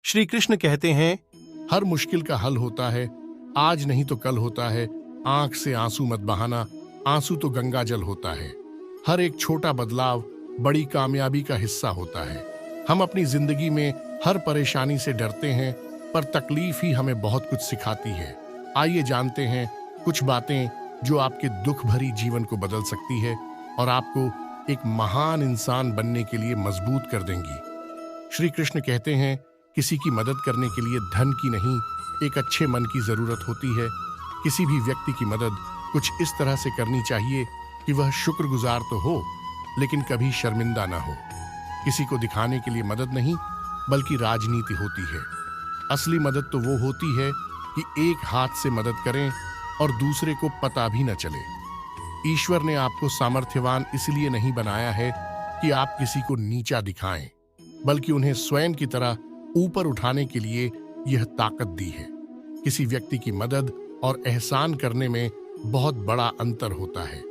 श्री कृष्ण कहते हैं, हर मुश्किल का हल होता है, आज नहीं तो कल होता है। आंख से आंसू मत बहाना, आंसू तो गंगा जल होता है। हर एक छोटा बदलाव बड़ी कामयाबी का हिस्सा होता है। हम अपनी जिंदगी में हर परेशानी से डरते हैं, पर तकलीफ ही हमें बहुत कुछ सिखाती है। आइए जानते हैं कुछ बातें जो आपके दुख भरी जीवन को बदल सकती है और आपको एक महान इंसान बनने के लिए मजबूत कर देंगी। श्री कृष्ण कहते हैं, किसी की मदद करने के लिए धन की नहीं, एक अच्छे मन की जरूरत होती है। किसी भी व्यक्ति की मदद कुछ इस तरह से करनी चाहिए कि वह शुक्रगुजार तो हो, लेकिन कभी शर्मिंदा ना हो। किसी को दिखाने के लिए मदद नहीं, बल्कि राजनीति होती है। असली मदद तो वो होती है कि एक हाथ से मदद करें और दूसरे को पता भी न चले। ईश्वर ने आपको सामर्थ्यवान इसलिए नहीं बनाया है कि आप किसी को नीचा दिखाएं, बल्कि उन्हें स्वयं की तरह ऊपर उठाने के लिए यह ताकत दी है। किसी व्यक्ति की मदद और एहसान करने में बहुत बड़ा अंतर होता है।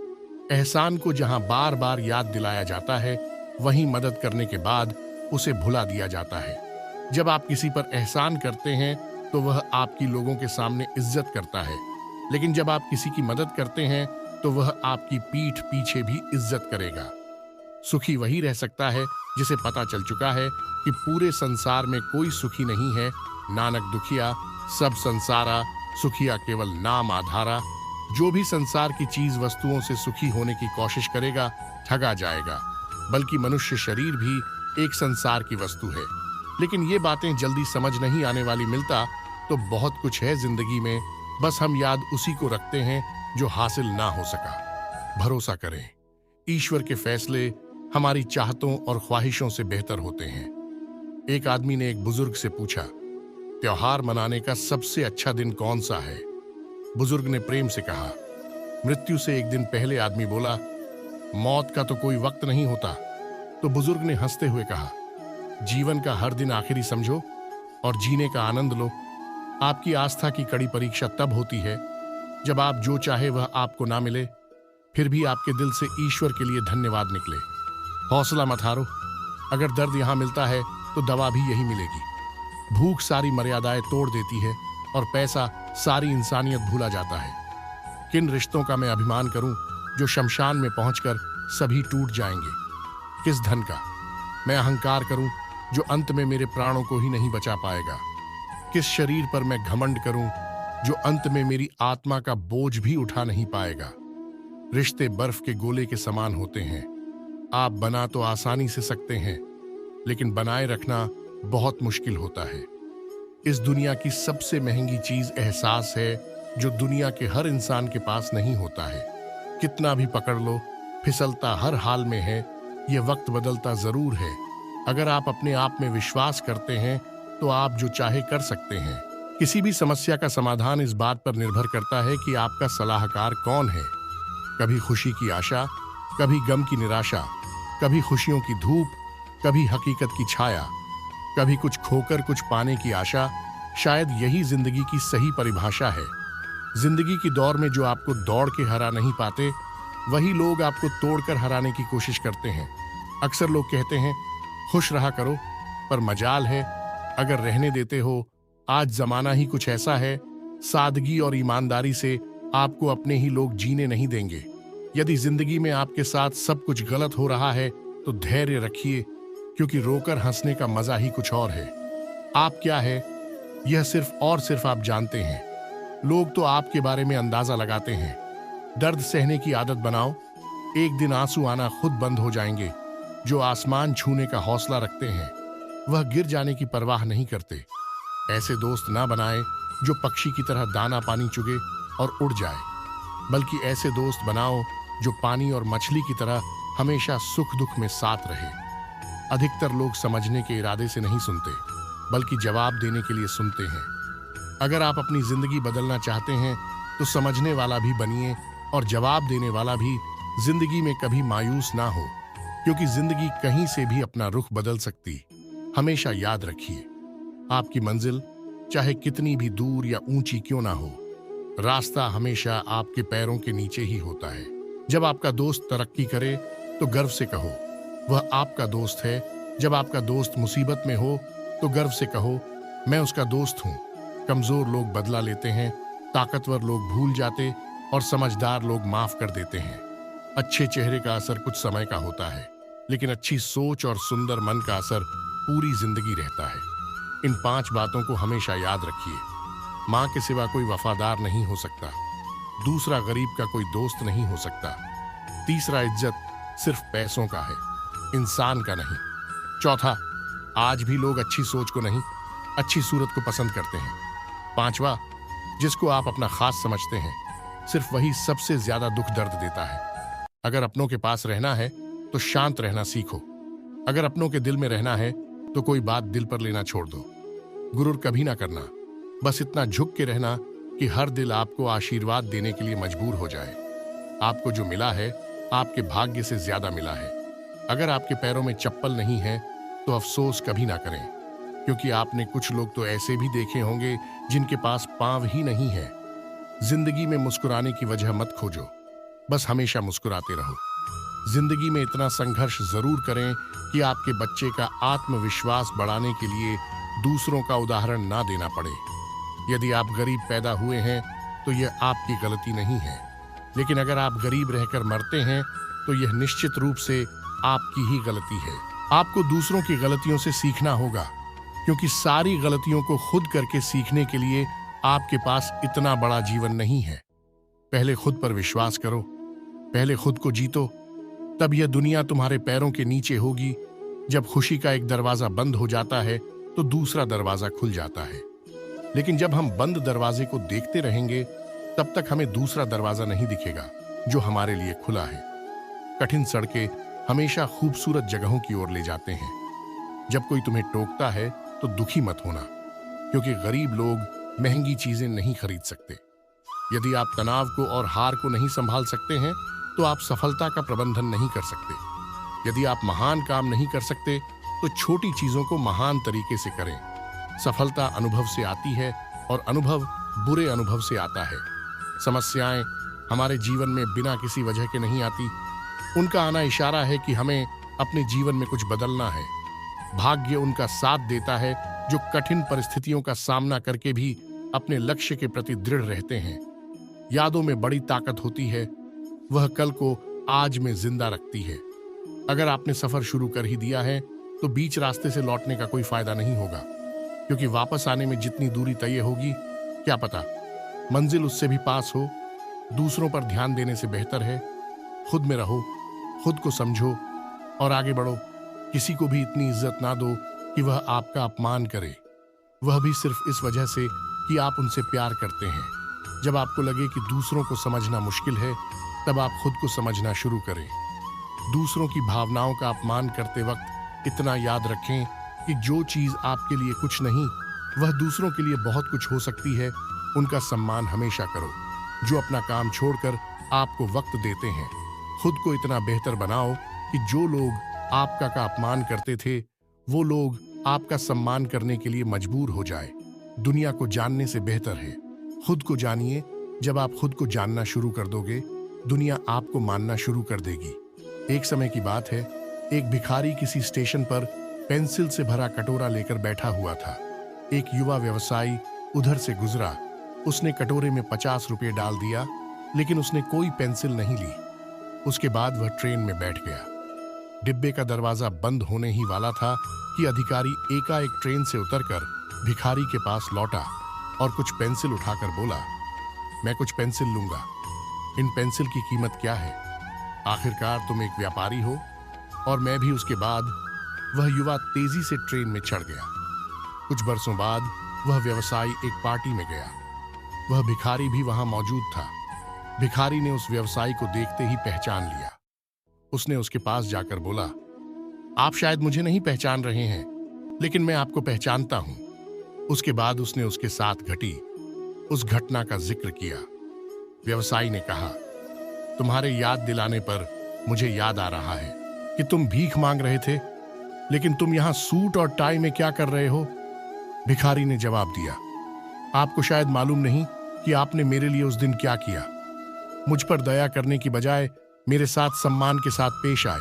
एहसान को जहां बार बार याद दिलाया जाता है, वहीं मदद करने के बाद उसे भुला दिया जाता है। जब आप किसी पर एहसान करते हैं तो वह आपकी लोगों के सामने इज्जत करता है, लेकिन जब आप किसी की मदद करते हैं तो वह आपकी पीठ पीछे भी इज्जत करेगा। सुखी वही रह सकता है जिसे पता चल चुका है कि पूरे संसार में कोई सुखी नहीं है। नानक दुखिया सब संसारा, सुखिया केवल नाम आधारा। जो भी संसार की चीज वस्तुओं से सुखी होने की कोशिश करेगा, ठगा जाएगा। बल्कि मनुष्य शरीर भी एक संसार की वस्तु है। लेकिन ये बातें जल्दी समझ नहीं आने वाली। मिलता तो बहुत कुछ है जिंदगी में, बस हम याद उसी को रखते हैं जो हासिल ना हो सका। भरोसा करें, ईश्वर के फैसले हमारी चाहतों और ख्वाहिशों से बेहतर होते हैं। एक आदमी ने एक बुजुर्ग से पूछा, त्योहार मनाने का सबसे अच्छा दिन कौन सा है? बुजुर्ग ने प्रेम से कहा, मृत्यु से एक दिन पहले। आदमी बोला, मौत का तो कोई वक्त नहीं होता। तो बुजुर्ग ने हंसते हुए कहा, जीवन का हर दिन आखिरी समझो और जीने का आनंद लो। आपकी आस्था की कड़ी परीक्षा तब होती है जब आप जो चाहे वह आपको ना मिले, फिर भी आपके दिल से ईश्वर के लिए धन्यवाद निकले। हौसला मत हारो। अगर दर्द यहां मिलता है तो दवा भी यही मिलेगी। भूख सारी मर्यादाएं तोड़ देती है और पैसा सारी इंसानियत भूला जाता है। किन रिश्तों का मैं अभिमान करूं जो शमशान में पहुंचकर सभी टूट जाएंगे? किस धन का मैं अहंकार करूं जो अंत में मेरे प्राणों को ही नहीं बचा पाएगा? किस शरीर पर मैं घमंड करूं जो अंत में मेरी आत्मा का बोझ भी उठा नहीं पाएगा? रिश्ते बर्फ के गोले के समान होते हैं। आप बना तो आसानी से सकते हैं, लेकिन बनाए रखना बहुत मुश्किल होता है। इस दुनिया की सबसे महंगी चीज एहसास है, जो दुनिया के हर इंसान के पास नहीं होता है। कितना भी पकड़ लो, फिसलता हर हाल में है। यह वक्त बदलता जरूर है। अगर आप अपने आप में विश्वास करते हैं तो आप जो चाहे कर सकते हैं। किसी भी समस्या का समाधान इस बात पर निर्भर करता है कि आपका सलाहकार कौन है। कभी खुशी की आशा, कभी गम की निराशा, कभी खुशियों की धूप, कभी हकीकत की छाया, कभी कुछ खोकर कुछ पाने की आशा। शायद यही जिंदगी की सही परिभाषा है। जिंदगी की दौड़ में जो आपको दौड़ के हरा नहीं पाते, वही लोग आपको तोड़कर हराने की कोशिश करते हैं। अक्सर लोग कहते हैं, खुश रहा करो, पर मजाल है अगर रहने देते हो। आज जमाना ही कुछ ऐसा है, सादगी और ईमानदारी से आपको अपने ही लोग जीने नहीं देंगे। यदि जिंदगी में आपके साथ सब कुछ गलत हो रहा है तो धैर्य रखिए, क्योंकि रोकर हंसने का मजा ही कुछ और है। आप क्या है, यह सिर्फ और सिर्फ आप जानते हैं। लोग तो आपके बारे में अंदाजा लगाते हैं। दर्द सहने की आदत बनाओ, एक दिन आंसू आना खुद बंद हो जाएंगे। जो आसमान छूने का हौसला रखते हैं, वह गिर जाने की परवाह नहीं करते। ऐसे दोस्त ना बनाएं जो पक्षी की तरह दाना पानी चुगे और उड़ जाए, बल्कि ऐसे दोस्त बनाओ जो पानी और मछली की तरह हमेशा सुख दुख में साथ रहे। अधिकतर लोग समझने के इरादे से नहीं सुनते, बल्कि जवाब देने के लिए सुनते हैं। अगर आप अपनी जिंदगी बदलना चाहते हैं तो समझने वाला भी बनिए और जवाब देने वाला भी। जिंदगी में कभी मायूस ना हो, क्योंकि जिंदगी कहीं से भी अपना रुख बदल सकती। हमेशा याद रखिए, आपकी मंजिल चाहे कितनी भी दूर या ऊंची क्यों ना हो, रास्ता हमेशा आपके पैरों के नीचे ही होता है। जब आपका दोस्त तरक्की करे तो गर्व से कहो, वह आपका दोस्त है। जब आपका दोस्त मुसीबत में हो तो गर्व से कहो, मैं उसका दोस्त हूं। कमजोर लोग बदला लेते हैं, ताकतवर लोग भूल जाते और समझदार लोग माफ कर देते हैं। अच्छे चेहरे का असर कुछ समय का होता है, लेकिन अच्छी सोच और सुंदर मन का असर पूरी जिंदगी रहता है। इन 5 बातों को हमेशा याद रखिए। माँ के सिवा कोई वफादार नहीं हो सकता। दूसरा, गरीब का कोई दोस्त नहीं हो सकता। तीसरा, इज्जत सिर्फ पैसों का है, इंसान का नहीं। चौथा, आज भी लोग अच्छी सोच को नहीं, अच्छी सूरत को पसंद करते हैं। पांचवा, जिसको आप अपना खास समझते हैं, सिर्फ वही सबसे ज्यादा दुख दर्द देता है। अगर अपनों के पास रहना है तो शांत रहना सीखो। अगर अपनों के दिल में रहना है तो कोई बात दिल पर लेना छोड़ दो। गुरूर कभी ना करना, बस इतना झुक के रहना कि हर दिल आपको आशीर्वाद देने के लिए मजबूर हो जाए। आपको जो मिला है आपके भाग्य से ज्यादा मिला है। अगर आपके पैरों में चप्पल नहीं है तो अफसोस कभी ना करें, क्योंकि आपने कुछ लोग तो ऐसे भी देखे होंगे जिनके पास पांव ही नहीं है। जिंदगी में मुस्कुराने की वजह मत खोजो, बस हमेशा मुस्कुराते रहो। जिंदगी में इतना संघर्ष जरूर करें कि आपके बच्चे का आत्मविश्वास बढ़ाने के लिए दूसरों का उदाहरण ना देना पड़े। यदि आप गरीब पैदा हुए हैं तो यह आपकी गलती नहीं है, लेकिन अगर आप गरीब रहकर मरते हैं तो यह निश्चित रूप से आपकी ही गलती है। आपको दूसरों की गलतियों से सीखना होगा, क्योंकि सारी गलतियों को खुद करके सीखने के लिए आपके पास इतना बड़ा जीवन नहीं है। पहले खुद पर विश्वास करो, पहले खुद को जीतो, तब यह दुनिया तुम्हारे पैरों के नीचे होगी। जब खुशी का एक दरवाजा बंद हो जाता है तो दूसरा दरवाजा खुल जाता है, लेकिन जब हम बंद दरवाजे को देखते रहेंगे तब तक हमें दूसरा दरवाजा नहीं दिखेगा जो हमारे लिए खुला है। कठिन सड़कें हमेशा खूबसूरत जगहों की ओर ले जाते हैं। जब कोई तुम्हें टोकता है तो दुखी मत होना, क्योंकि गरीब लोग महंगी चीजें नहीं खरीद सकते। यदि आप तनाव को और हार को नहीं संभाल सकते हैं तो आप सफलता का प्रबंधन नहीं कर सकते। यदि आप महान काम नहीं कर सकते तो छोटी चीजों को महान तरीके से करें। सफलता अनुभव से आती है और अनुभव बुरे अनुभव से आता है। समस्याएं हमारे जीवन में बिना किसी वजह के नहीं आती, उनका आना इशारा है कि हमें अपने जीवन में कुछ बदलना है। भाग्य उनका साथ देता है जो कठिन परिस्थितियों का सामना करके भी अपने लक्ष्य के प्रति दृढ़ रहते हैं। यादों में बड़ी ताकत होती है, वह कल को आज में जिंदा रखती है। अगर आपने सफर शुरू कर ही दिया है तो बीच रास्ते से लौटने का कोई फायदा नहीं होगा, क्योंकि वापस आने में जितनी दूरी तय होगी, क्या पता मंजिल उससे भी पास हो। दूसरों पर ध्यान देने से बेहतर है खुद में रहो, खुद को समझो और आगे बढ़ो। किसी को भी इतनी इज्जत ना दो कि वह आपका अपमान करे, वह भी सिर्फ इस वजह से कि आप उनसे प्यार करते हैं। जब आपको लगे कि दूसरों को समझना मुश्किल है, तब आप खुद को समझना शुरू करें। दूसरों की भावनाओं का अपमान करते वक्त इतना याद रखें कि जो चीज आपके लिए कुछ नहीं, वह दूसरों के लिए बहुत कुछ हो सकती है। उनका सम्मान हमेशा करो जो अपना काम छोड़कर आपको वक्त देते हैं। खुद को इतना बेहतर बनाओ कि जो लोग आपका का अपमान करते थे, वो लोग आपका सम्मान करने के लिए मजबूर हो जाए। दुनिया को जानने से बेहतर है खुद को जानिए। जब आप खुद को जानना शुरू कर दोगे, दुनिया आपको मानना शुरू कर देगी। एक समय की बात है, एक भिखारी किसी स्टेशन पर पेंसिल से भरा कटोरा लेकर बैठा हुआ था। एक युवा व्यवसायी उधर से गुजरा। उसने कटोरे में 50 रुपये डाल दिया, लेकिन उसने कोई पेंसिल नहीं ली। उसके बाद वह ट्रेन में बैठ गया। डिब्बे का दरवाजा बंद होने ही वाला था कि अधिकारी एकाएक ट्रेन से उतरकर भिखारी के पास लौटा और कुछ पेंसिल उठाकर बोला, मैं कुछ पेंसिल लूंगा। इन पेंसिल की कीमत क्या है? आखिरकार तुम एक व्यापारी हो। और मैं भी। उसके बाद वह युवा तेजी से ट्रेन में चढ़ गया। कुछ बरसों बाद वह व्यवसायी एक पार्टी में गया। वह भिखारी भी वहां मौजूद था। भिखारी ने उस व्यवसायी को देखते ही पहचान लिया। उसने उसके पास जाकर बोला, आप शायद मुझे नहीं पहचान रहे हैं, लेकिन मैं आपको पहचानता हूं। उसके बाद उसने उसके साथ घटी उस घटना का जिक्र किया। व्यवसायी ने कहा, तुम्हारे याद दिलाने पर मुझे याद आ रहा है कि तुम भीख मांग रहे थे, लेकिन तुम यहां सूट और टाई में क्या कर रहे हो? भिखारी ने जवाब दिया, आपको शायद मालूम नहीं कि आपने मेरे लिए उस दिन क्या किया। मुझ पर दया करने की बजाय मेरे साथ सम्मान के साथ पेश आए।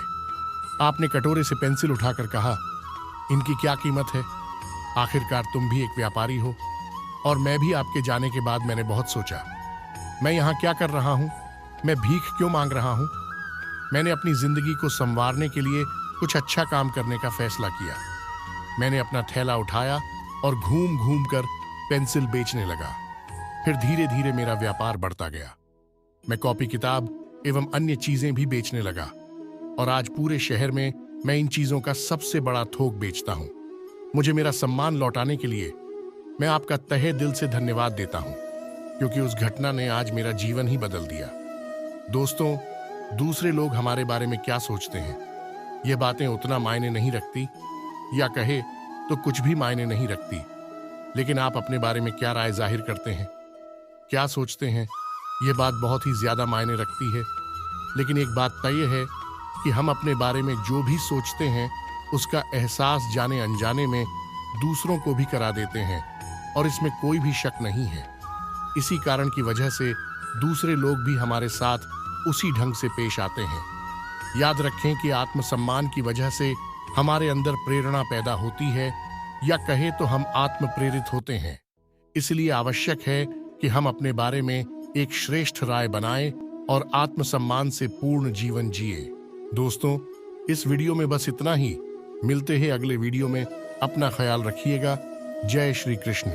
आपने कटोरे से पेंसिल उठाकर कहा, इनकी क्या कीमत है? आखिरकार तुम भी एक व्यापारी हो और मैं भी आपके जाने के बाद मैंने बहुत सोचा, मैं यहाँ क्या कर रहा हूँ, मैं भीख क्यों मांग रहा हूँ। मैंने अपनी जिंदगी को संवारने के लिए कुछ अच्छा काम करने का फैसला किया। मैंने अपना थैला उठाया और घूम घूम कर पेंसिल बेचने लगा। फिर धीरे धीरे मेरा व्यापार बढ़ता गया। मैं कॉपी किताब एवं अन्य चीजें भी बेचने लगा और आज पूरे शहर में मैं इन चीजों का सबसे बड़ा थोक बेचता हूं। मुझे मेरा सम्मान लौटाने के लिए मैं आपका तहे दिल से धन्यवाद देता हूं, क्योंकि उस घटना ने आज मेरा जीवन ही बदल दिया। दोस्तों, दूसरे लोग हमारे बारे में क्या सोचते हैं, ये बातें उतना मायने नहीं रखती, या कहे तो कुछ भी मायने नहीं रखती। लेकिन आप अपने बारे में क्या राय जाहिर करते हैं, क्या सोचते हैं, ये बात बहुत ही ज्यादा मायने रखती है। लेकिन एक बात तय है कि हम अपने बारे में जो भी सोचते हैं उसका एहसास जाने अनजाने में दूसरों को भी करा देते हैं, और इसमें कोई भी शक नहीं है। इसी कारण की वजह से दूसरे लोग भी हमारे साथ उसी ढंग से पेश आते हैं। याद रखें कि आत्मसम्मान की वजह से हमारे अंदर प्रेरणा पैदा होती है, या कहे तो हम आत्म प्रेरित होते हैं। इसलिए आवश्यक है कि हम अपने बारे में एक श्रेष्ठ राय बनाएं और आत्मसम्मान से पूर्ण जीवन जिए। दोस्तों, इस वीडियो में बस इतना ही। मिलते हैं अगले वीडियो में। अपना ख्याल रखिएगा। जय श्री कृष्ण।